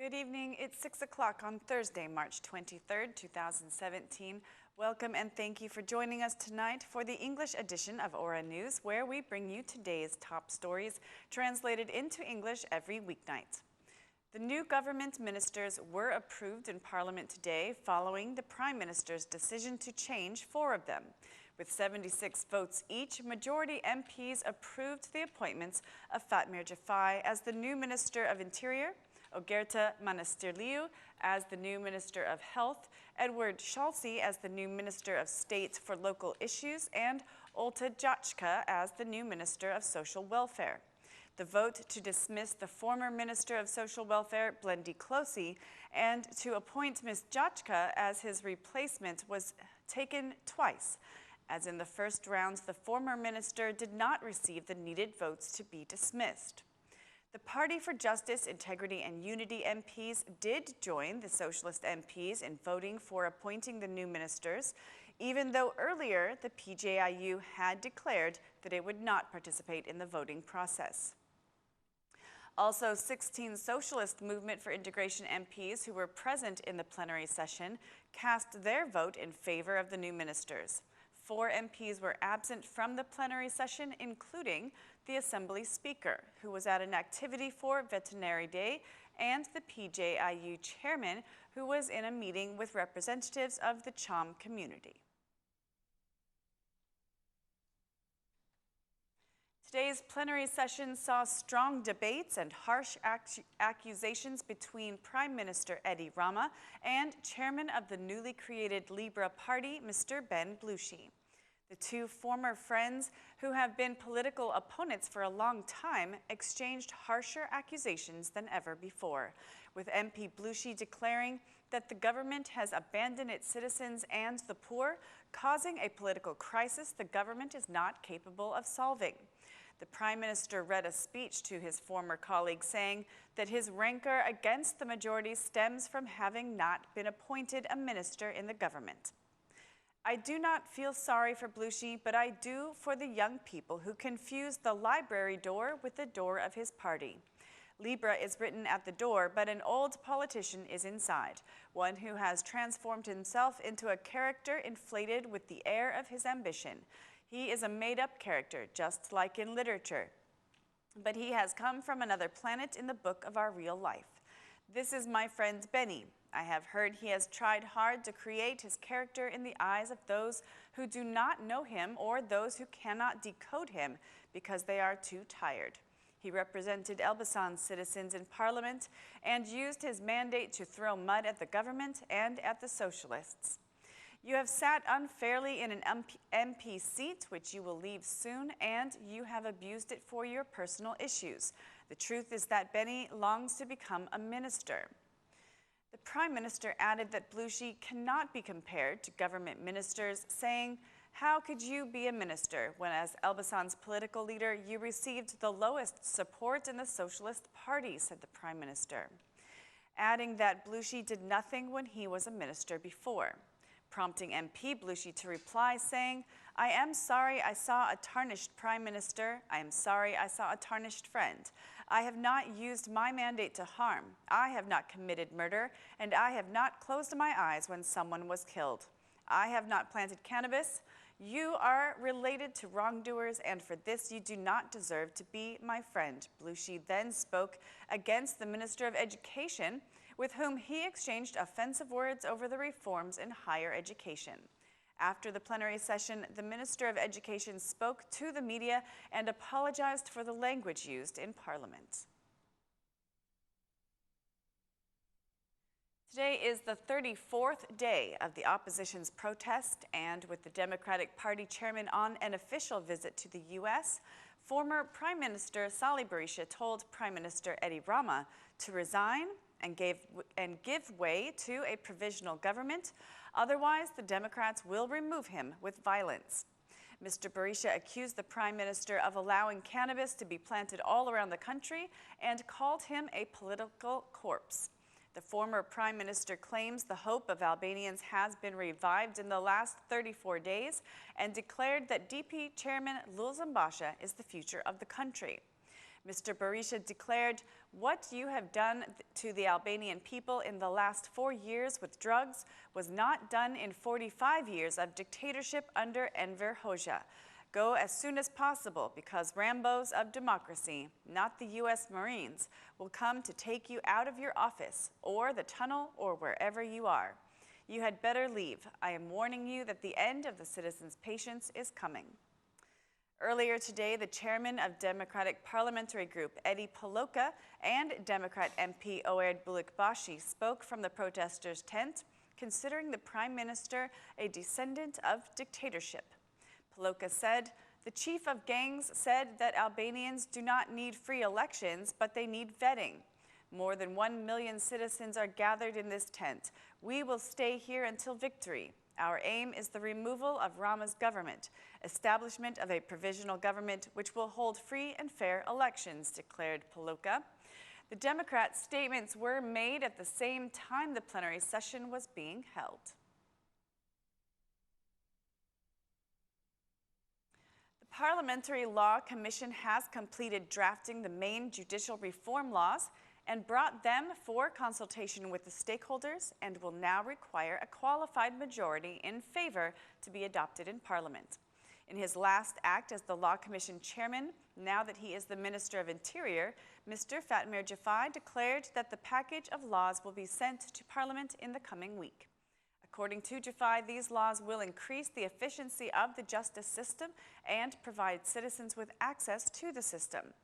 Good evening. It's 6 o'clock on Thursday, March 23rd, 2017. Welcome and thank you for joining us tonight for the English edition of Aura News, where we bring you today's top stories translated into English every weeknight. The new government ministers were approved in Parliament today following the Prime Minister's decision to change 4 of them. With 76 votes each, majority MPs approved the appointments of Fatmir Xhafaj as the new Minister of Interior, Ogerta Manastirliu as the new Minister of Health, Edward Shalsi as the new Minister of State for Local Issues, and Olta Jachka as the new Minister of Social Welfare. The vote to dismiss the former Minister of Social Welfare, Blendi Closi, and to appoint Ms. Jachka as his replacement was taken twice. As in the first rounds, the former minister did not receive the needed votes to be dismissed. The Party for Justice, Integrity and Unity MPs did join the Socialist MPs in voting for appointing the new ministers, even though earlier the PJIU had declared that it would not participate in the voting process. Also, 16 Socialist Movement for Integration MPs who were present in the plenary session cast their vote in favor of the new ministers. 4 MPs were absent from the plenary session, including the Assembly Speaker, who was at an activity for Veterinary Day, and the PJIU Chairman, who was in a meeting with representatives of the Cham community. Today's plenary session saw strong debates and harsh accusations between Prime Minister MP Rama and Chairman of the newly created Libra Party, Mr. PM Blushi. The 2 former friends, who have been political opponents for a long time, exchanged harsher accusations than ever before, with MP Blushi declaring that the government has abandoned its citizens and the poor, causing a political crisis the government is not capable of solving. The Prime Minister read a speech to his former colleague saying that his rancor against the majority stems from having not been appointed a minister in the government. I do not feel sorry for Blushi, but I do for the young people who confuse the library door with the door of his party. Libra is written at the door, but an old politician is inside, one who has transformed himself into a character inflated with the air of his ambition. He is a made-up character, just like in literature, but he has come from another planet in the book of our real life. This is my friend Benny. I have heard he has tried hard to create his character in the eyes of those who do not know him or those who cannot decode him because they are too tired. He represented Elbasan's citizens in Parliament and used his mandate to throw mud at the government and at the socialists. You have sat unfairly in an MP seat, which you will leave soon, and you have abused it for your personal issues. The truth is that Benny longs to become a minister. The Prime Minister added that Blushi cannot be compared to government ministers, saying, "How could you be a minister when, as Elbasan's political leader, you received the lowest support in the Socialist Party," said the Prime Minister, adding that Blushi did nothing when he was a minister before, prompting MP Blushi to reply, saying, "I am sorry I saw a tarnished Prime Minister. I am sorry I saw a tarnished friend. I have not used my mandate to harm. I have not committed murder, and I have not closed my eyes when someone was killed. I have not planted cannabis. You are related to wrongdoers, and for this you do not deserve to be my friend." Blushi then spoke against the Minister of Education, with whom he exchanged offensive words over the reforms in higher education. After the plenary session, the Minister of Education spoke to the media and apologized for the language used in Parliament. Today is the 34th day of the opposition's protest, and with the Democratic Party chairman on an official visit to the U.S., former Prime Minister Berisha told Prime Minister MP Rama to resign and give way to a provisional government. Otherwise, the Democrats will remove him with violence. Mr. Berisha accused the Prime Minister of allowing cannabis to be planted all around the country and called him a political corpse. The former Prime Minister claims the hope of Albanians has been revived in the last 34 days and declared that DP Chairman Lulzambasha is the future of the country. Mr. Berisha declared, "What you have done to the Albanian people in the last 4 years with drugs was not done in 45 years of dictatorship under Enver Hoxha. Go as soon as possible because Rambos of democracy, not the U.S. Marines, will come to take you out of your office or the tunnel or wherever you are. You had better leave. I am warning you that the end of the citizens' patience is coming." Earlier today, the chairman of Democratic Parliamentary Group, Eddie Paloka, and Democrat MP Bushati spoke from the protesters' tent, considering the prime minister a descendant of dictatorship. Paloka said, "The chief of gangs said that Albanians do not need free elections, but they need vetting. More than 1 million citizens are gathered in this tent. We will stay here until victory. Our aim is the removal of Rama's government, establishment of a provisional government which will hold free and fair elections," declared Paloka. The Democrats' statements were made at the same time the plenary session was being held. The Parliamentary Law Commission has completed drafting the main judicial reform laws and brought them for consultation with the stakeholders and will now require a qualified majority in favor to be adopted in Parliament. In his last act as the Law Commission chairman, now that he is the Minister of Interior, Mr. Xhafaj declared that the package of laws will be sent to Parliament in the coming week. According to Xhafaj, these laws will increase the efficiency of the justice system and provide citizens with access to the system.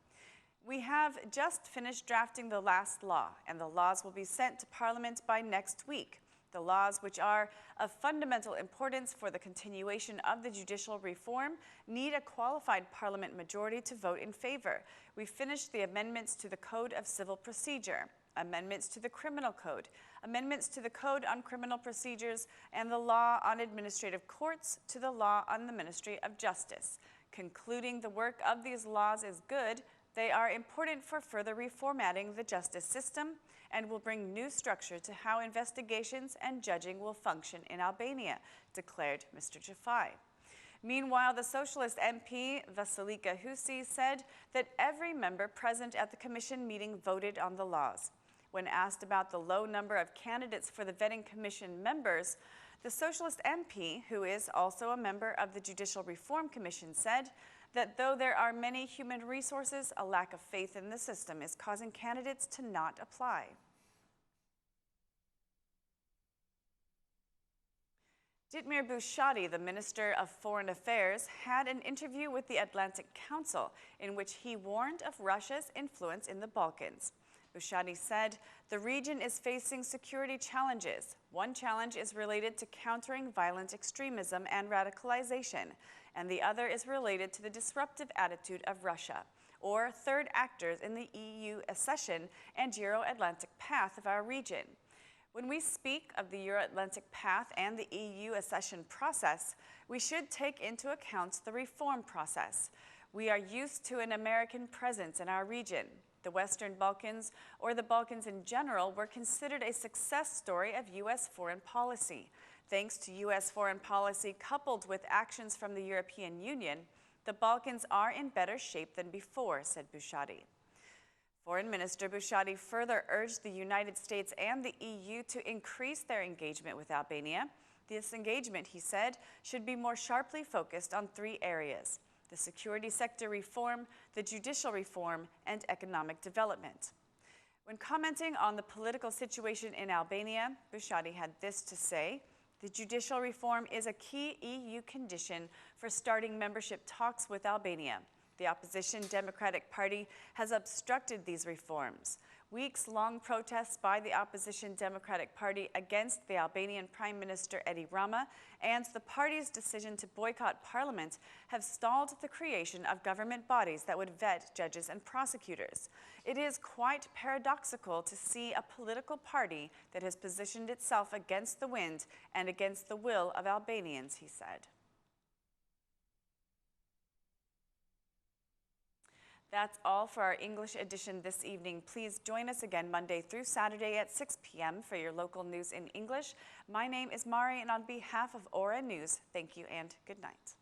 "We have just finished drafting the last law, and the laws will be sent to Parliament by next week. The laws, which are of fundamental importance for the continuation of the judicial reform, need a qualified Parliament majority to vote in favor. We finished the amendments to the Code of Civil Procedure, amendments to the Criminal Code, amendments to the Code on Criminal Procedures, and the law on administrative courts to the law on the Ministry of Justice. Concluding the work of these laws is good. They are important for further reformatting the justice system and will bring new structure to how investigations and judging will function in Albania," declared Mr. Xhafaj. Meanwhile, the Socialist MP Vasilika Husi said that every member present at the Commission meeting voted on the laws. When asked about the low number of candidates for the vetting commission members, the Socialist MP, who is also a member of the Judicial Reform Commission, said that though there are many human resources, a lack of faith in the system is causing candidates to not apply. MP Blushi, the Minister of Foreign Affairs, had an interview with the Atlantic Council in which he warned of Russia's influence in the Balkans. Bushati said, "The region is facing security challenges. One challenge is related to countering violent extremism and radicalization, and the other is related to the disruptive attitude of Russia, or third actors in the EU accession and Euro-Atlantic path of our region. When we speak of the Euro-Atlantic path and the EU accession process, we should take into account the reform process. We are used to an American presence in our region. The Western Balkans, or the Balkans in general, were considered a success story of U.S. foreign policy. Thanks to U.S. foreign policy coupled with actions from the European Union, the Balkans are in better shape than before," said Bushati. Foreign Minister Bushati further urged the United States and the EU to increase their engagement with Albania. This engagement, he said, should be more sharply focused on 3 areas: the security sector reform, the judicial reform, and economic development. When commenting on the political situation in Albania, Bushati had this to say: "The judicial reform is a key EU condition for starting membership talks with Albania. The opposition Democratic Party has obstructed these reforms. Weeks-long protests by the opposition Democratic Party against the Albanian Prime Minister Edi Rama and the party's decision to boycott parliament have stalled the creation of government bodies that would vet judges and prosecutors. It is quite paradoxical to see a political party that has positioned itself against the wind and against the will of Albanians," he said. That's all for our English edition this evening. Please join us again Monday through Saturday at 6 p.m. for your local news in English. My name is Mari, and on behalf of Aura News, thank you and good night.